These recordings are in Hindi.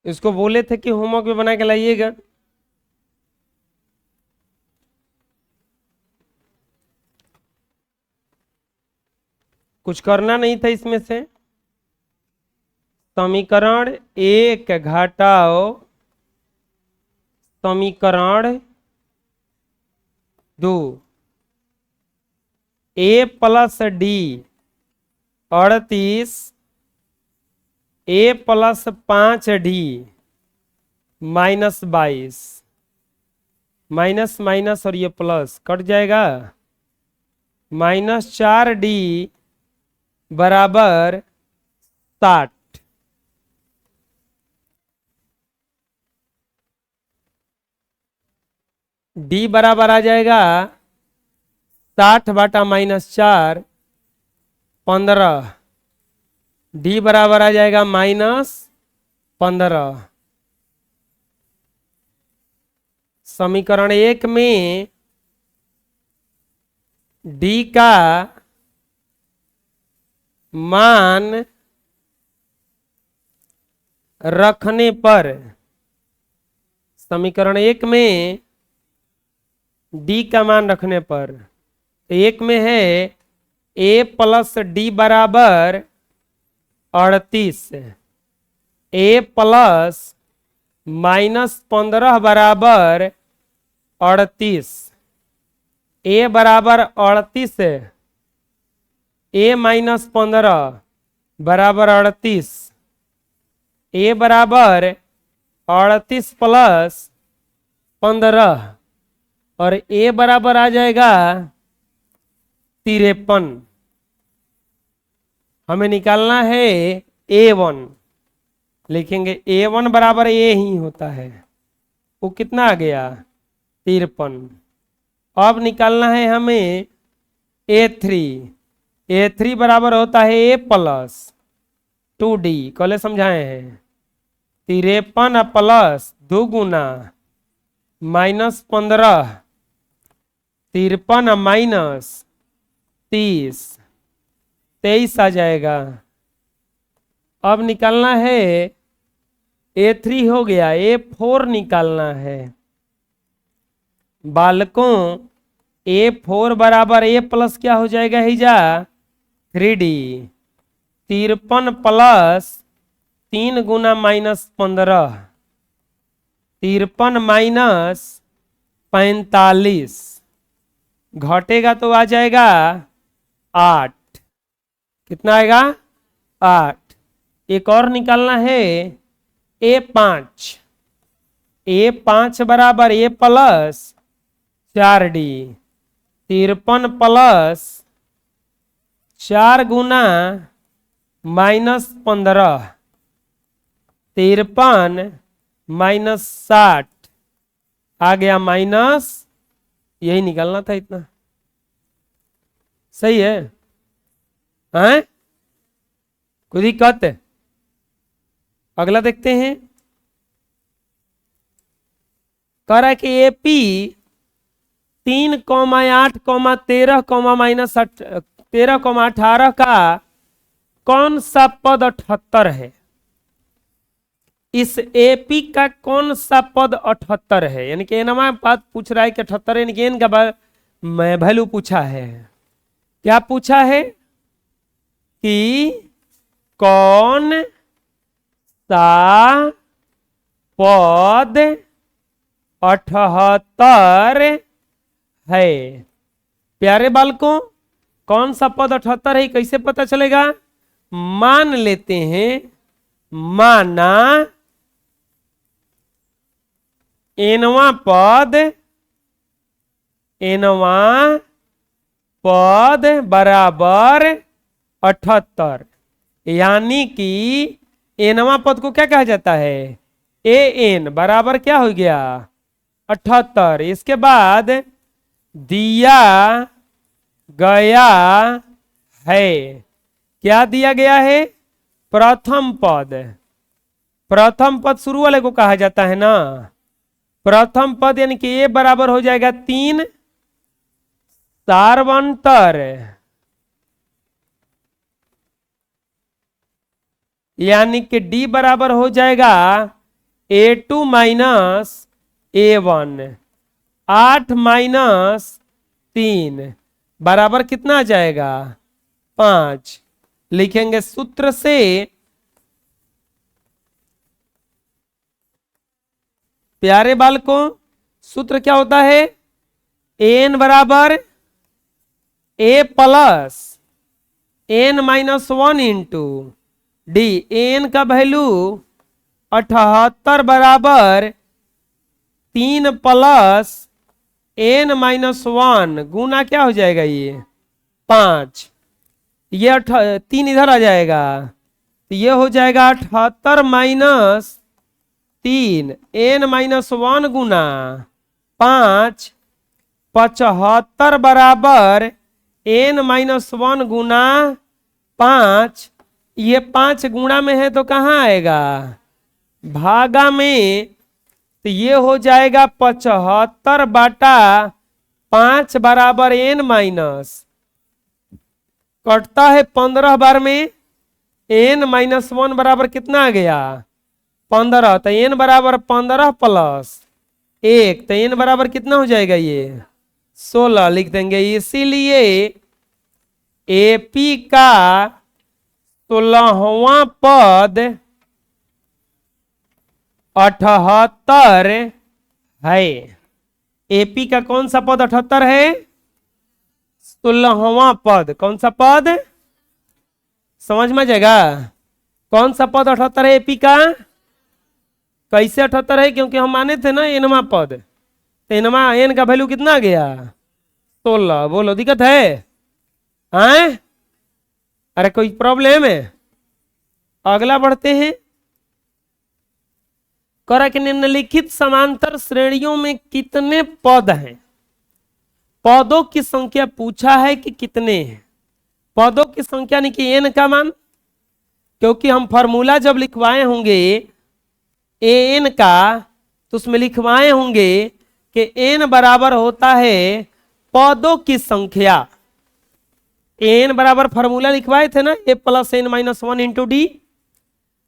इसको बोले थे कि होमवर्क में बना के लाइएगा। कुछ करना नहीं था इसमें से। समीकरण 1 घटाओ समीकरण 2, a plus D 38 a plus 5d -22, minus minus और ये प्लस कट जाएगा, -4d बराबर 60। डी बराबर आ जाएगा 60 बटा -4 15। डी बराबर आ जाएगा -15। समीकरण 1 में डी का मान रखने पर, समीकरण 1 में डी का मान रखने पर, एक में है a प्लस डी बराबर 38, a प्लस -15 बराबर 38, a बराबर 38, a -15 बराबर 38, a बराबर 38 प्लस 15 और a बराबर आ जाएगा 53। हमें निकालना है a1, लिखेंगे a1 बराबर a ही होता है, वो कितना आ गया 53। अब निकालना है हमें a3, a3 बराबर होता है a प्लस 2d, कल समझाए हैं 53 प्लस 2 गुना -15, 53 माइनस 30, 23 आ जाएगा। अब निकालना है a3 हो गया, a4 निकालना है। बालकों a4 बराबर a प्लस क्या हो जाएगा हिजा 3d, 53 प्लस 3 गुना -15, 53 माइनस 45, घटेगा तो आ जाएगा 8। कितना आएगा 8। एक और निकालना है a5, a5 बराबर a plus 4d, 53 plus 4 Guna -15, 53 minus 60 आ गया माइनस, यही निकालना था इतना। सही है हैं? कोई दिक्कत है? अगला देखते हैं। कह रहा है कि एपी 3, 8, 13, -13, का कौन सा पद 78 है? इस एपी का कौन सा पद 78 है? यानी कि एनवा बात पूछ रहा है कि 78, यानी कि एन का वैल्यू पूछा है। क्या पूछा है कि कौन सा पद 78 है? प्यारे बालकों, कौन सा पद 78 है कैसे पता चलेगा? मान लेते हैं, माना एनवा पद बराबर 78, यानी कि एनवा पद को क्या कहा जाता है? एन बराबर क्या हो गया 78। इसके बाद दिया गया है, क्या दिया गया है? प्रथम पद। प्रथम पद शुरू वाले को कहा जाता है ना, प्रथम पद, यानी कि ए बराबर हो जाएगा 3 सार्वंतर, यानी कि डी बराबर हो जाएगा A2 माइनस A1, 8 माइनस 3 बराबर कितना आ जाएगा 5। लिखेंगे सूत्र से प्यारे बालकों, सूत्र क्या होता है, n बराबर a plus n minus 1 into d. N का वैल्यू 78 बराबर 3 प्लस n माइनस 1 गुना क्या हो जाएगा ये 5। ये 3 इधर आ जाएगा तो ये हो जाएगा 78 माइनस 3 n माइनस 1 गुना 5, 75 बराबर n माइनस 1 गुना 5। ये 5 गुणा में है तो कहाँ आएगा भागा में, तो ये हो जाएगा 75 बाटा 5 बराबर n माइनस, कटता है 15 बार में, n माइनस 1 बराबर कितना आ गया 15, तो n बराबर 15 प्लस 1, तो n बराबर कितना हो जाएगा ये 16 लिख देंगे। इसीलिए एपी का 16वां पद 78 है। एपी का कौन सा पद 78 है 16वां पद। कौन सा पद समझ में जाएगा, कौन सा पद 78 है एपी का। कैसे 78 है, क्योंकि हम माने थे ना एनवा पद, तो एनवा एन का वैल्यू कितना आ गया 16। बोलो दिक्कत है हैं? अरे कोई प्रॉब्लम है। अगला बढ़ते हैं। करा कि निम्नलिखित समांतर श्रेणियों में कितने पद हैं। पदों की संख्या पूछा है कि कितने हैं। पदों की संख्या नहीं कि एन का मान, क्योंकि हम फॉर्मूला जब लिखवाए होंगे एन का तो उसमें लिखवाए होंगे कि एन बराबर होता है पदों की संख्या। एन बराबर फॉर्मूला लिखवाए थे ना A plus N minus 1 into D.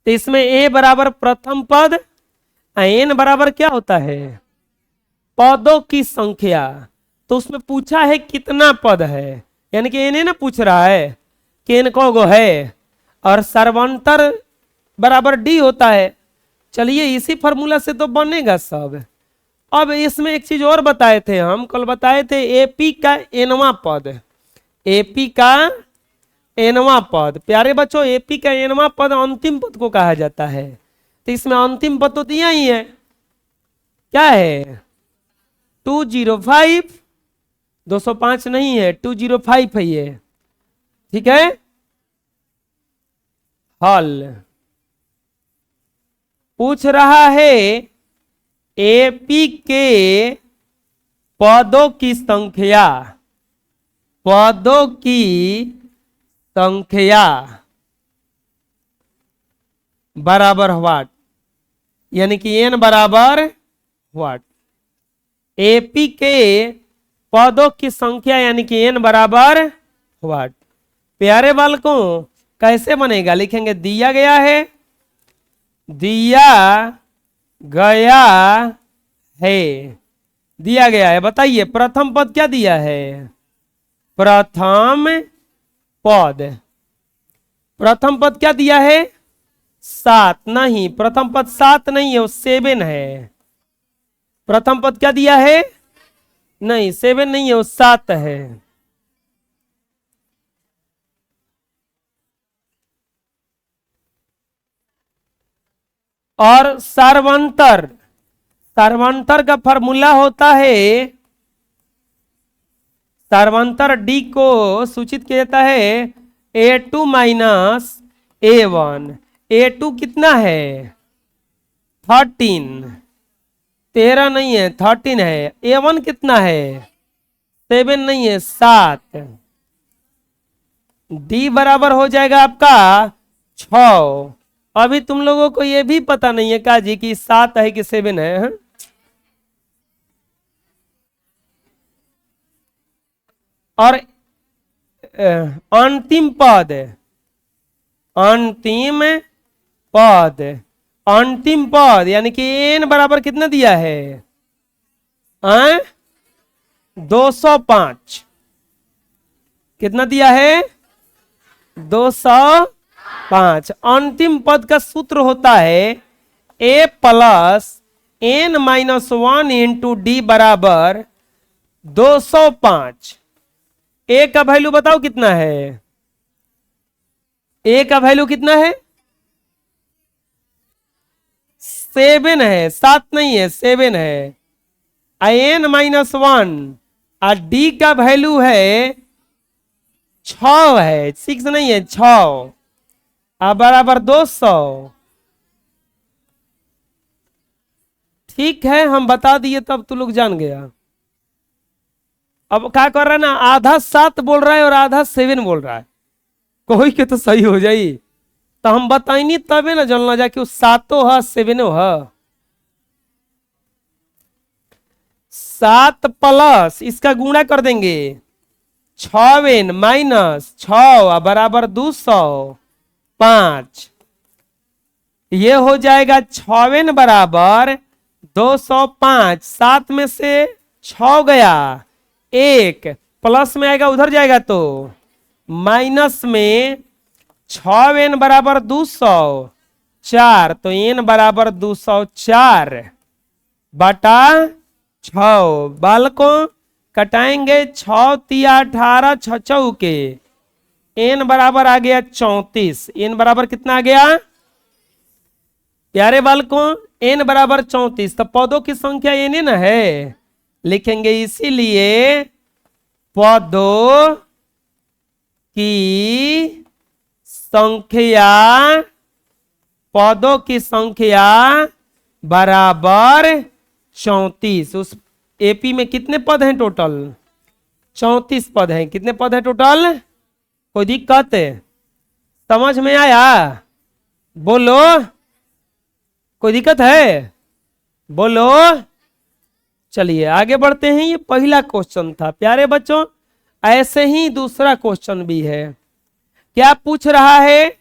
तो इसमें ए बराबर प्रथम पद, एन बराबर क्या होता है पदों की संख्या। तो उसमें पूछा है कितना पद है, यानी कि एन ना पूछ रहा है कि एन कौगो है, और सर्वांतर बराबर डी होता है। चलिए इसी फॉर्मूला से तो बनेगा सब। अब इसमें एक चीज और बताए थे, हम कल बताए थे एपी का एनवा पद। एपी का एनवा पद, प्यारे बच्चों एपी का एनवा पद अंतिम पद को कहा जाता है। तो इसमें अंतिम पद तो दिया ही है, क्या है 205, 205 नहीं है 205 है ये, ठीक है। हल पूछ रहा है एपी के पदों की संख्या, पदों की संख्या बराबर व्हाट, यानी कि एन बराबर व्हाट। एपी के पदों की संख्या यानी कि एन बराबर व्हाट। प्यारे बालकों कैसे बनेगा, लिखेंगे दिया गया है, दिया गया है, दिया गया है। बताइए प्रथम पद क्या दिया है, प्रथम पद, प्रथम पद क्या दिया है 7। नहीं प्रथम पद 7 नहीं है, वो 7 है। प्रथम पद क्या दिया है, नहीं 7 नहीं है, वो 7 है। और सर्वांतर, सर्वांतर का फॉर्मूला होता है, सर्वांतर डी को सूचित किया जाता है A2 माइनस A1। A2 कितना है 13, 13 नहीं है 13 है। A1 कितना है 7 नहीं है 7। D बराबर हो जाएगा आपका 6। अभी तुम लोगों को यह भी पता नहीं है का जी कि 7 है कि 7 है, हा? और अंतिम पद, अंतिम पद अंतिम पद यानी कि n बराबर कितना दिया है 205। कितना दिया है 205। अंतिम पद का सूत्र होता है a plus n minus 1 into D बराबर 205। a का वैल्यू बताओ कितना है a का वैल्यू कितना है 7 है, 7 नहीं है 7 है। n माइनस 1 और डी का वैल्यू है 6 है, 6 नहीं है 6 अब बराबर 200। ठीक है हम बता दिए तब तू लोग जान गया। अब क्या कर रहा है ना आधा 7 बोल रहा है और आधा 7 बोल रहा है, कोई के तो सही हो जाई तो हम बताइनी तबे ना जानना जा कि 7 है 7 है। 7 प्लस इसका गुणा कर देंगे 6 माइनस 6 बराबर 205। ये हो जाएगा 6 बराबर 205। 7 में से 6 गया, 1 प्लस में आएगा उधर जाएगा तो माइनस में 6 बराबर 204 तो n बराबर 204 बटा 6। बालकों कटाएंगे 6 तिया 18 6 के n बराबर आ गया 34। n बराबर कितना आ गया प्यारे बालकों n बराबर 34। तो पदों की संख्या n न है लिखेंगे, इसीलिए पदों की संख्या बराबर 34। उस एपी में कितने पद हैं टोटल 34 पद हैं। कितने पद हैं टोटल, कोई दिक्कत है समझ में आया बोलो, कोई दिक्कत है बोलो। चलिए आगे बढ़ते हैं। ये पहला क्वेश्चन था प्यारे बच्चों। ऐसे ही दूसरा क्वेश्चन भी है। क्या पूछ रहा है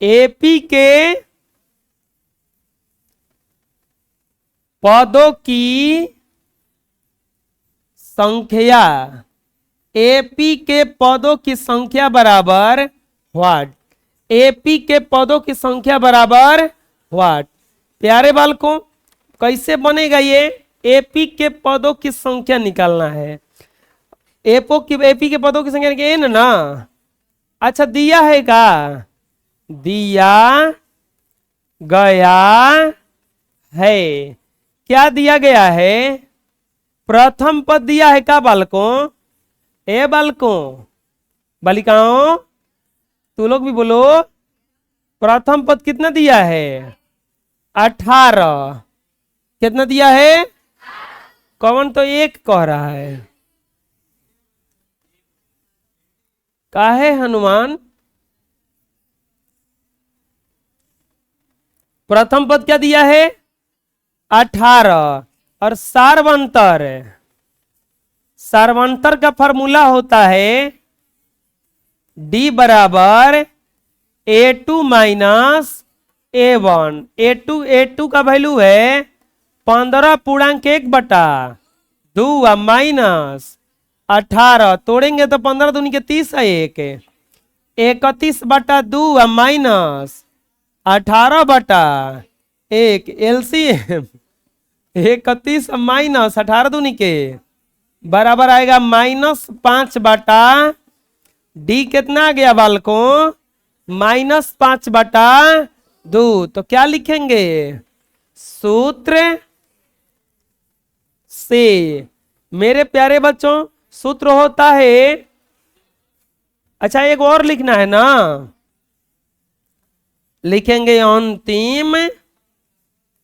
एपी के पदों की संख्या, एपी के पदों की संख्या बराबर व्हाट, एपी के पदों की संख्या बराबर व्हाट। प्यारे बालकों कैसे बनेगा ये, एपी के पदों की संख्या निकालना है। एपी के पदों की संख्या n ना। अच्छा दिया है का, दिया गया है। क्या दिया गया है, प्रथम पद दिया है का बालकों, ए बालकों बालिकाओं तू लोग भी बोलो। प्रथम पद कितना दिया है 18। कितना दिया है, कौन तो 1 कह रहा है, काहे हनुमान। प्रथम पद क्या दिया है 18 और सार्वंतर का फॉर्मूला होता है D बराबर A2 माइनस A1। A2 का वैल्यू है 15.1 बटा 2 माइनस 18 तोड़ेंगे तो 15 दूनी के 30 है 1 31 बटा 2 माइनस 18 बटा 1 एलसीएम 31 माइनस 18 दूनी के बराबर आएगा -5 बटा डी। कितना आ गया बालकों -5 बटा 2। तो क्या लिखेंगे, सूत्र से मेरे प्यारे बच्चों सूत्र होता है। अच्छा एक और लिखना है ना, लिखेंगे अंतिम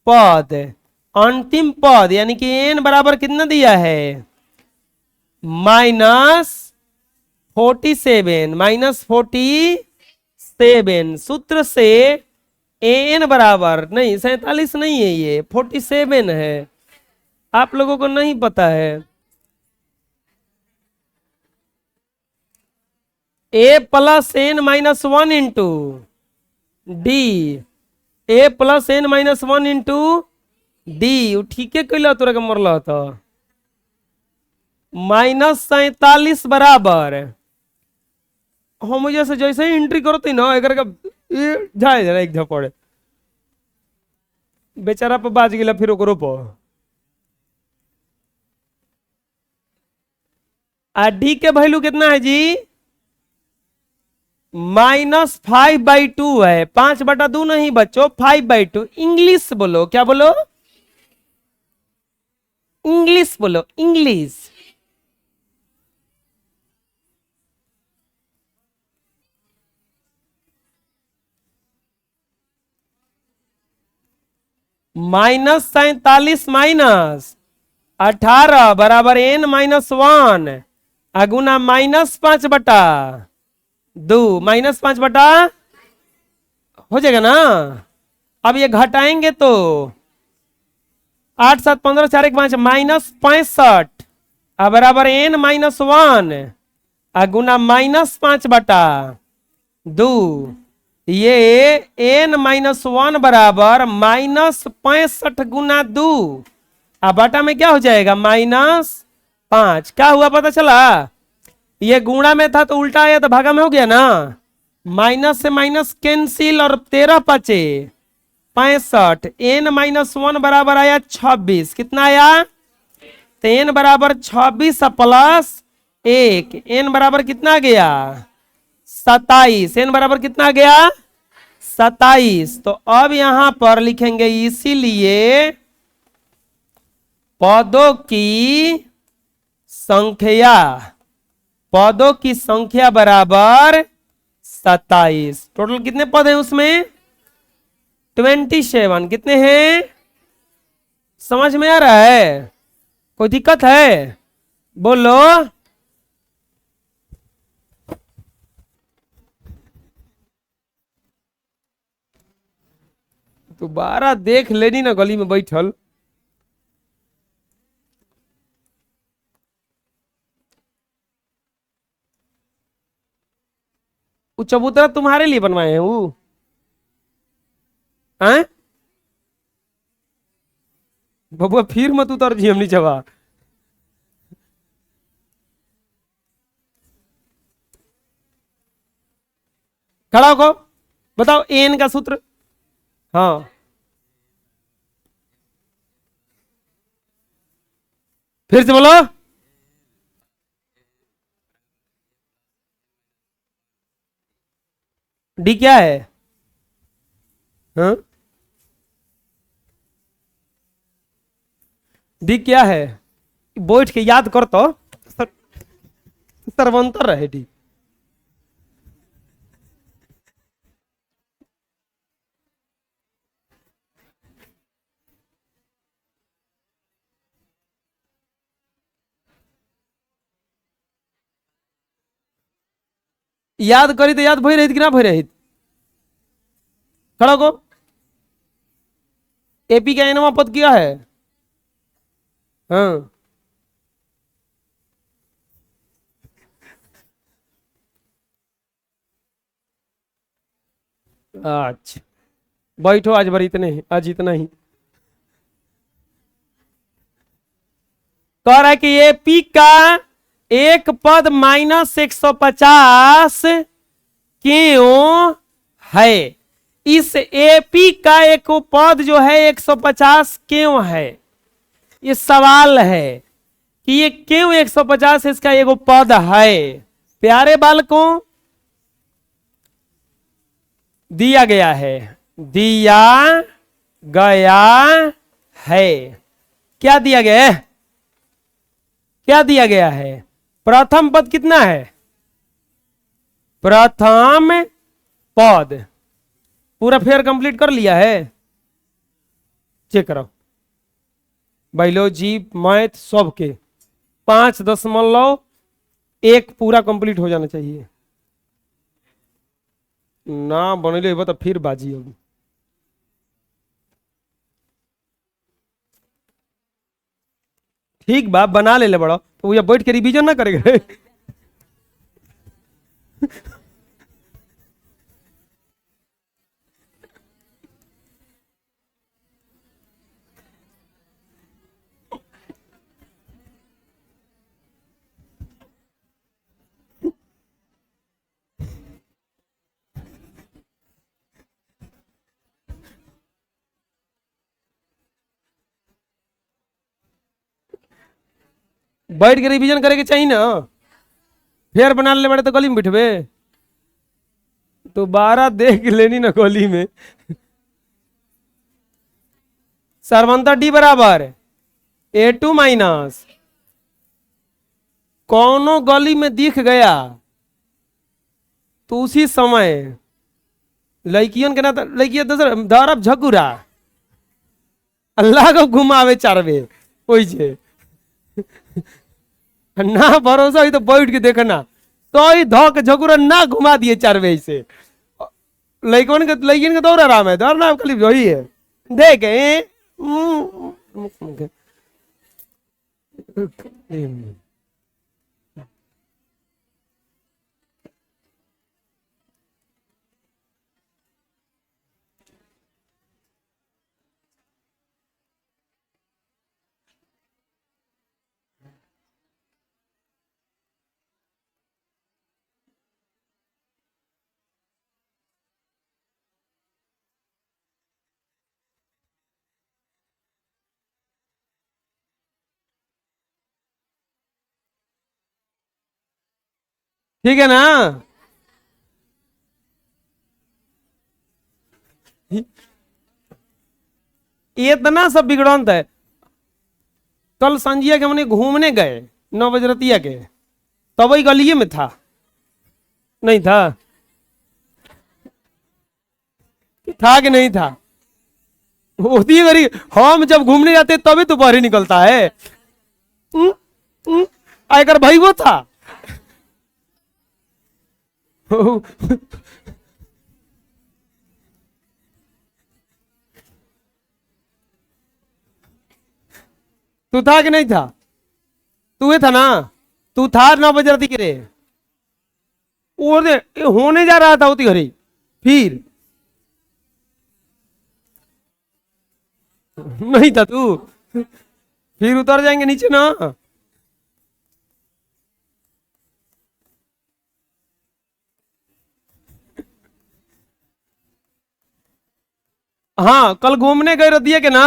पद। अंतिम पद यानी कि n बराबर कितना दिया है -47 सूत्र से an बराबर नहीं 47 नहीं है, ये 47 है। आप लोगों को नहीं पता है, a plus n minus 1 into d a plus N minus one into d ठीक है कैला तोरा के मरल तो -47 बराबर हम जैसे जैसे ही एंट्री करती ना एक जाए जरा एक झपड़े बेचारा पे बाज गया फिर ओकरो पर डी के वैल्यू कितना है जी -5/2 है 5/2 नहीं बच्चों 5/2 इंग्लिश बोलो क्या बोलो इंग्लिश बोलो इंग्लिश -47 माइनस 18 बराबर n -1 अगुना -5/2 -5/, हो जाएगा ना। अब ये घटाएंगे तो 8 7 15 4 1 5 -65 बराबर n -1 अगुना -5/2 ये n -1 बराबर -65 गुना 2 अब बटा में क्या हो जाएगा -5 क्या हुआ पता चला ये गुणा में था तो उल्टा आया तो भागा में हो गया ना माइनस से माइनस कैंसिल और 13 5 65 n -1 बराबर आया 26 कितना आया तो n बराबर 26 प्लस 1 n बराबर कितना गया 27 n बराबर कितना गया 27 तो अब यहां पर लिखेंगे इसीलिए पदों की संख्या बराबर 27 टोटल कितने पद हैं उसमें 27 कितने हैं समझ में आ रहा है कोई दिक्कत है बोलो दोबारा देख लेनी ना गली में बैठल वो चबूतरा तुम्हारे लिए बनवाए हैं वो हैं बबुआ फिर मत उतर जी हम नीचवा खड़ा हो बताओ एन का सूत्र हाँ फिर से बोलो डी क्या है हाँ डी क्या है बैठ के याद कर तो सर्वंतर रहे डी याद करी तो याद भई रही कि ना भई रही खड़ा को एपी का एनवा पद क्या है हाँ अच्छा बैठो आज भर इतने ही आज इतना ही कह रहा है कि एपी का एक पद -150 क्यों है इस एपी का एक पद जो है 150 क्यों है ये सवाल है कि ये क्यों 150 इसका एगो पद है प्यारे बालकों दिया गया है क्या दिया गया है क्या दिया गया है प्रथम पद कितना है प्रथम पद पूरा फेयर कंप्लीट कर लिया है चेक करो बायोलॉजी मैथ सबके 5.1 पूरा कंप्लीट हो जाना चाहिए ना बनले तो फिर बाजी होगी ठीक बा बना ले बड़ा तो ये बैठ के रिवीजन ना करेगा बैठ के रिवीजन करे के चाहिए ना। फिर बना ले बड़े तो गली में बिठबे। तो 12 देख लेनी ना गली में। सर्वंतर डी बराबर A2 माइनस कौनो गली में दिख गया तो उसी समय लड़कियन के ना लड़किया दूसरा धरब झकुरा अल्लाह को घुमावे चारवे ओइसे ना भरोसा हुई तो बैठ के देखना तो ही धोक झकुरा ना घुमा दिए चारवे से लड़कियन के दौड़ आराम है दौड़ना खाली वही है देखे ठीक है ना। ये इतना सब बिगड़ंत है। कल संजिया के हमने घूमने गए 9 बजे रतिया के तब वही गलिए में था नहीं था था कि नहीं था। होती मेरी हम जब घूमने जाते तभी तो बाहर ही निकलता है। आयकर भाई वो था। तू था कि नहीं था। तू था ना। तू था 9 बजे रात के रे। और होने जा रहा था उती घड़ी फिर नहीं था तू। फिर उतर जाएंगे नीचे ना। हाँ कल घूमने गए रतिया के ना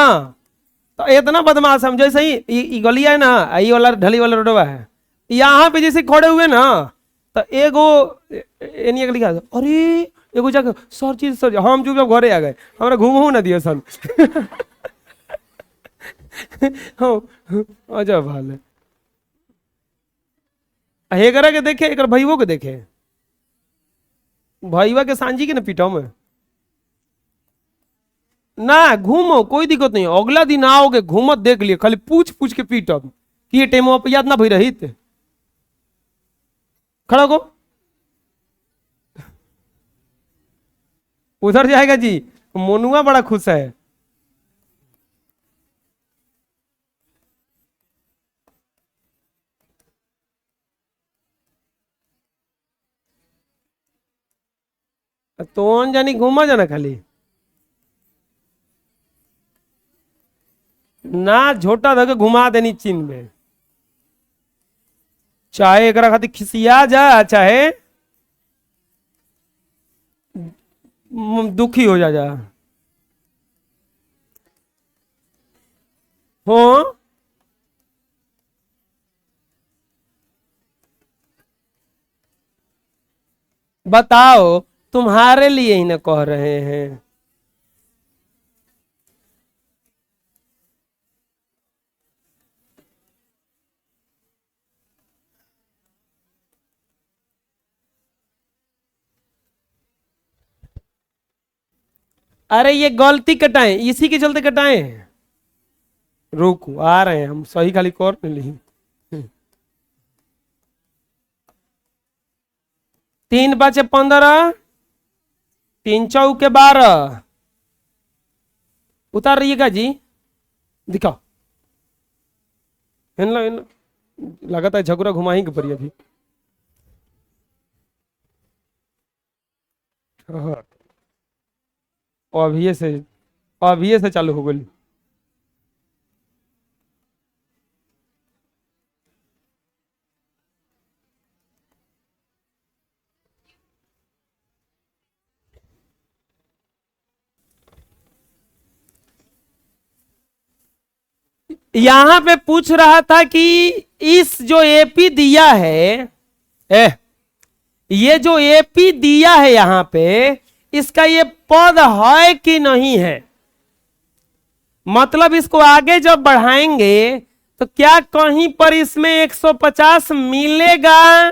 तो इतना बदमाश हम जैसे ही गलिया है ना ये वाला ढली वाला रोडवा है यहाँ पे जैसे खड़े हुए ना तो एगो एनिया के लिखा अरे एगो जाकर सर चीज सर हम चुपचाप घरे आ गए हमरा घूमू ना दिए सन। हाँ अजब हाल है। हेकरा के देखे एक भैया के देखे भैया के सांझी के ना पीटो में ना घूमो कोई दिक्कत नहीं अगला दिन आओगे घूमत देख लिए खाली पूछ पूछ के पीटब कि ये टाइम पे याद ना भई रही खड़ा को उधर जाएगा जी। मोनुआ बड़ा खुश है। तो जानी घूमा जाना खाली ना झोटा धके घुमा देनी चीन में चाहे एक खातिर खिसिया जा चाहे दुखी हो जा हो। बताओ तुम्हारे लिए ही ना कह रहे हैं। अरे ये गलती कटाए इसी के चलते कटाए हैं। रुको आ रहे हैं हम सही खाली कर नहीं। 3×5 = 15 3×4 = 12 उतार रहिएगा जी दिखाओ। लगातार झगड़ा घुमा ही के पड़ी अभी। हाँ, अभी से चालू हो गई। यहां पे पूछ रहा था कि इस जो एपी दिया है, ये जो एपी दिया है यहां पे, इसका ये पद है कि नहीं है। मतलब इसको आगे जब बढ़ाएंगे तो क्या कहीं पर इसमें 150 मिलेगा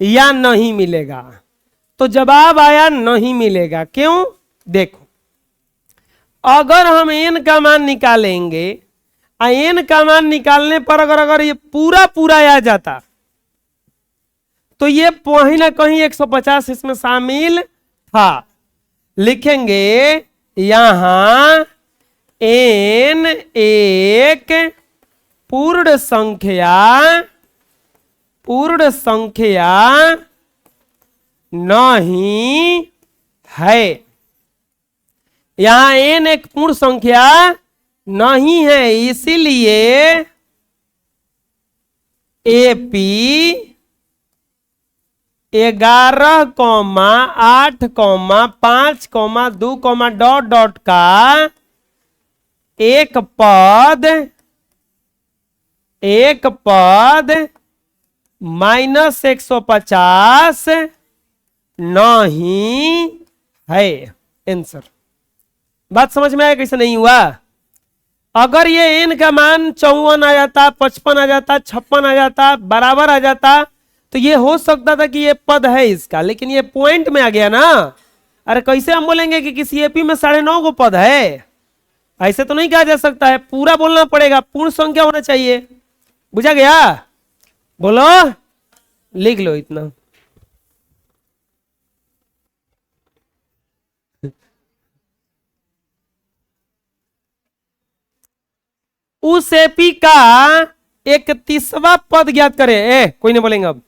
या नहीं मिलेगा। तो जवाब आया नहीं मिलेगा। क्यों? देखो, अगर हम n का मान निकालेंगे, n का मान निकालने पर अगर ये पूरा पूरा आ जाता तो ये कहीं ना कहीं 150 इसमें शामिल था। लिखेंगे यहां n एक पूर्ण संख्या नहीं है। यहां n एक पूर्ण संख्या नहीं है, इसीलिए एपी 11,8,5,2, डॉट डॉट का एक पद -150 नहीं है। आंसर बात समझ में आया कैसे नहीं हुआ? अगर ये n का मान 54 आ जाता, 55 आ जाता, 56 आ जाता, बराबर आ जाता, तो ये हो सकता था कि ये पद है इसका, लेकिन ये पॉइंट में आ गया ना। अरे कैसे हम बोलेंगे कि किसी एपी में 9.5 को पद है? ऐसे तो नहीं कहा जा सकता है, पूरा बोलना पड़ेगा, पूर्ण संख्या होना चाहिए। बुझा गया? बोलो, लिख लो इतना। उस एपी का 31वां पद ज्ञात करें। कोई नहीं बोलेंगे अब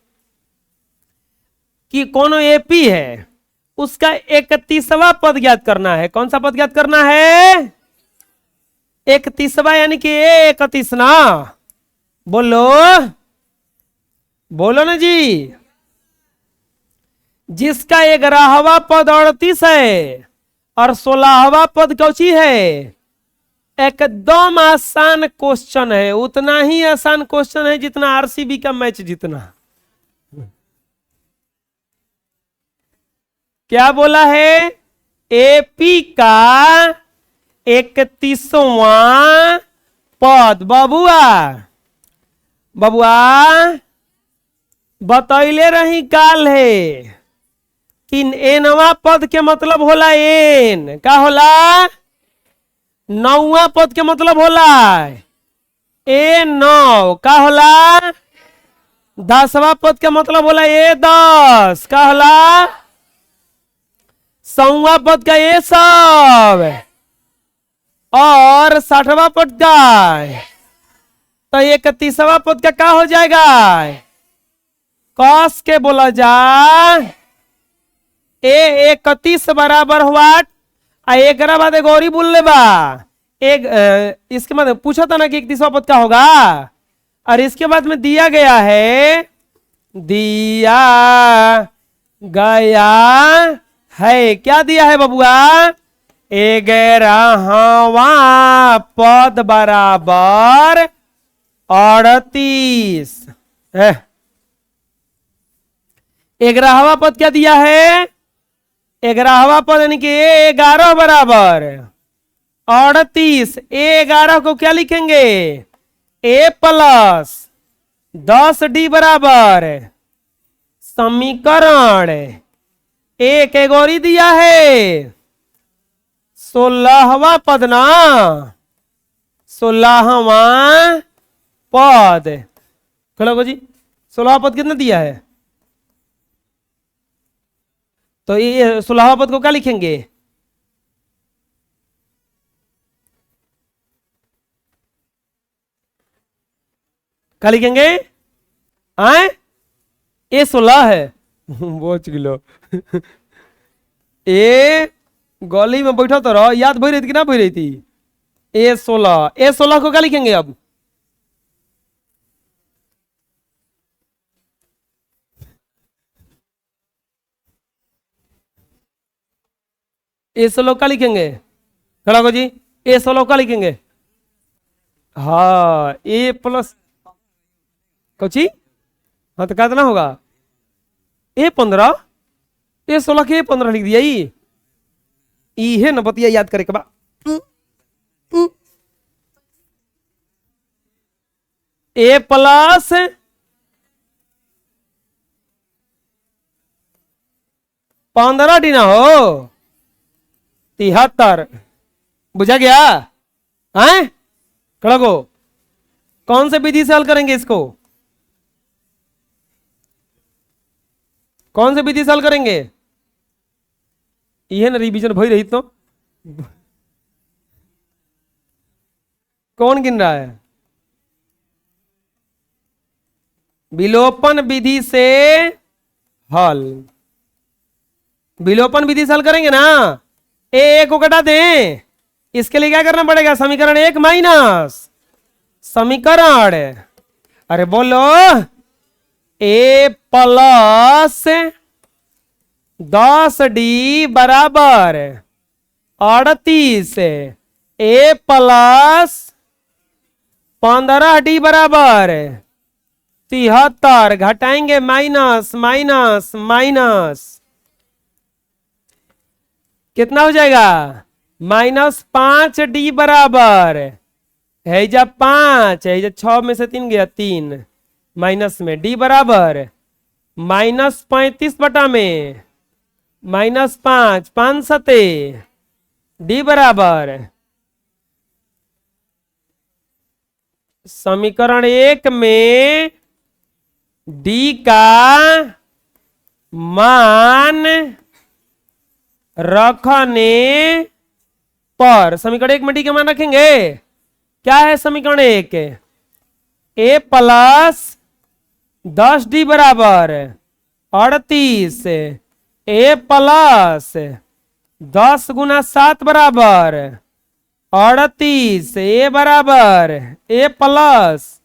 कि कौन एपी है, उसका 31वां पद ज्ञात करना है। कौन सा पद ज्ञात करना है? 31वां, यानी कि 31 ना। बोलो बोलो ना जी। जिसका 11वां पद 38 है और 16वां पद कौची है? एकदम आसान क्वेश्चन है, उतना ही आसान क्वेश्चन है जितना आरसीबी का मैच जीतना। क्या बोला है? एपी का 31वां पद। बबुआ बतैले रही काल है कि एनवा पद के मतलब होला एन। का होला? 9वां पद के मतलब होला ए9। का होला? 10वां पद के मतलब होला ए10। का होला? 100वां पद का ए सब, और 60वां पद का, तो 31वां पद का क्या हो जाएगा? कस के बोला जा ए 31 बराबर हुआ। एक बाद एक और ही बोल ले बा एक इसके बाद पूछा था ना कि 31वां पद का होगा, और इसके बाद में दिया गया है, क्या दिया है बबुआ? 11वां पद बराबर 38। 11वां पद क्या दिया है? 11वां पद यानी कि 11 बराबर 38। 11 को क्या लिखेंगे? a प्लस 10d बराबर समीकरण एक एगोरी दिया है 16वां पद ना। 16वां पद खोलो जी, 16वां पद कितना दिया है? तो ये 16वां पद को क्या लिखेंगे? क्या लिखेंगे? आए ए 16 है बोच किलो ए गली में बैठा तो रहो, याद भई रही थी कि ना भई रही थी? ए16 को क्या लिखेंगे अब? ए16 का लिखेंगे? खड़ा को जी, ए16 का लिखेंगे? हाँ ए प्लस कौची। हाँ तो कितना होगा A15 A16 के A15 लिख दिया ई है न बतिया याद करे के बा। A प्लस 15 डी ना हो 73। बुझा गया है खड़गो। कौन से विधि से हल करेंगे इसको, कौन से विधि से हल करेंगे। यह ना रिवीजन भई रही तो कौन गिन रहा है। विलोपन विधि से हल, विलोपन विधि से हल करेंगे ना। ए को घटा दें, इसके लिए क्या करना पड़ेगा, समीकरण 1 माइनस समीकरण, अरे बोलो A प्लस 10D बराबर 38, A प्लस 15D बराबर 73, घटाएंगे माइनस माइनस माइनस, कितना हो जाएगा -5D बराबर है जब 5 है जब 6 में से 3 गया 3 माइनस में D बराबर -35 बटा में -5 5 सते D बराबर समीकरण 1 में D का मान रखने पर, समीकरण 1 में D का मान रखेंगे। क्या है समीकरण 1, A प्लस 10D बराबर 38, A प्लस 10 गुना 7 बराबर 38, A बराबर A प्लस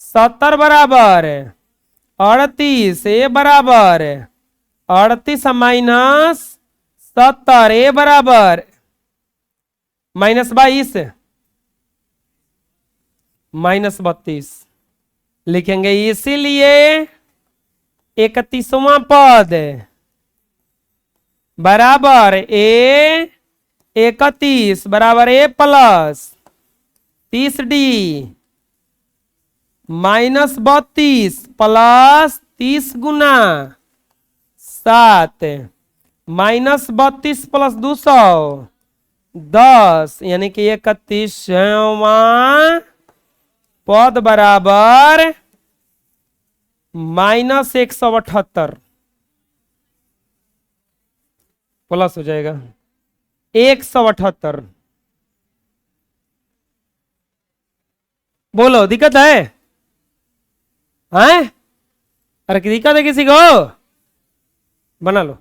70 बराबर 38, A बराबर 38 माइनस 70, A बराबर -22 -32 लिखेंगे। इसीलिए 31वां पद बराबर A 31 बराबर A plus 30D -32 plus 30 Guna 7 -32 plus 200 10 यानी कि 31वां पद बराबर -178 प्लस हो जाएगा 178। बोलो दिक्कत है हैं? अरे दिक्कत है किसी को, बना लो।